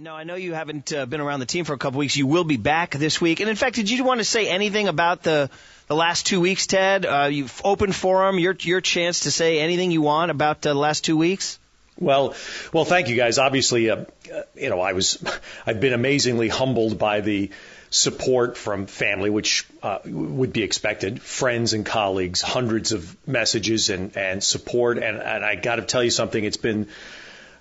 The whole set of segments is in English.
No, I know you haven't been around the team for a couple weeks. You will be back this week. And, in fact, did you want to say anything about the last 2 weeks, Ted? You've open forum, your chance to say anything you want about the last 2 weeks? Well, thank you, guys. Obviously, I've been amazingly humbled by the support from family, which would be expected, friends and colleagues, hundreds of messages and support. And I got to tell you something, it's been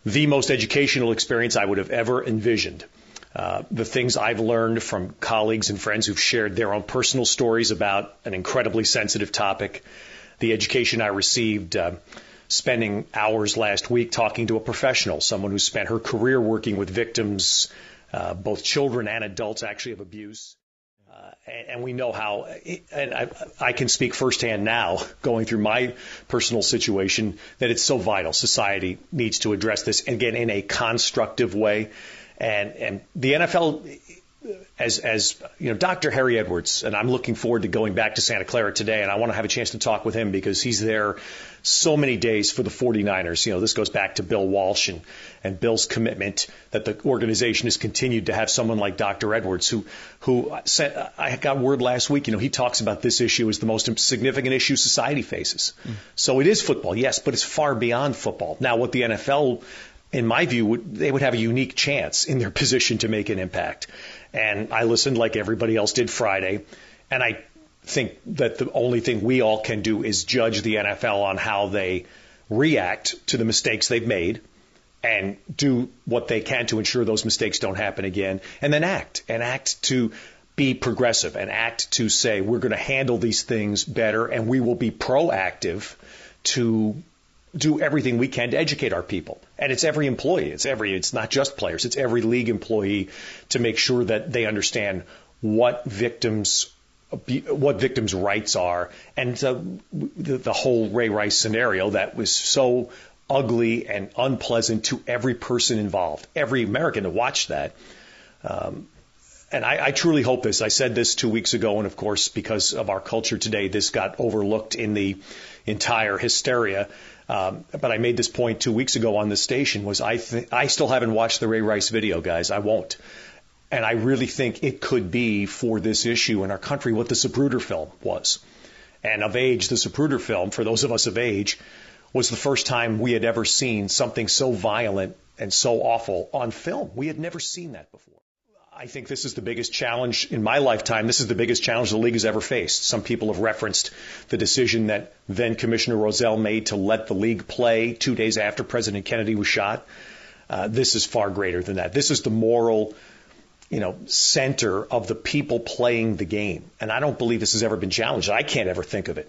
the most educational experience I would have ever envisioned. The things I've learned from colleagues and friends who've shared their own personal stories about an incredibly sensitive topic, the education I received spending hours last week talking to a professional, someone who spent her career working with victims, both children and adults actually of abuse. And we know how, and I can speak firsthand now, going through my personal situation, that it's so vital. Society needs to address this, again, in a constructive way. And the NFL, as you know, Dr. Harry Edwards, and I'm looking forward to going back to Santa Clara today, and I want to have a chance to talk with him because he's there so many days for the 49ers. You know, this goes back to Bill Walsh and Bill's commitment that the organization has continued to have someone like Dr. Edwards, who said, I got word last week, you know, he talks about this issue as the most significant issue society faces. So it is football, yes, but it's far beyond football. Now, what the NFL, in my view, they would have a unique chance in their position to make an impact. And I listened like everybody else did Friday, and I think that the only thing we all can do is judge the NFL on how they react to the mistakes they've made and do what they can to ensure those mistakes don't happen again, and then act to be progressive and act to say we're going to handle these things better and we will be proactive to do everything we can to educate our people. And it's every employee. It's not just players. It's every league employee to make sure that they understand what victims' rights are. And the whole Ray Rice scenario that was so ugly and unpleasant to every person involved, every American that watched that. And I truly hope this. I said this 2 weeks ago, and of course, because of our culture today, this got overlooked in the entire hysteria. But I made this point 2 weeks ago on this station, was I still haven't watched the Ray Rice video, guys. I won't. And I really think it could be for this issue in our country what the Zapruder film was. And of age, the Zapruder film, for those of us of age, was the first time we had ever seen something so violent and so awful on film. We had never seen that before. I think this is the biggest challenge in my lifetime. This is the biggest challenge the league has ever faced. Some people have referenced the decision that then Commissioner Rozelle made to let the league play 2 days after President Kennedy was shot. This is far greater than that. This is the moral, center of the people playing the game. And I don't believe this has ever been challenged. I can't ever think of it.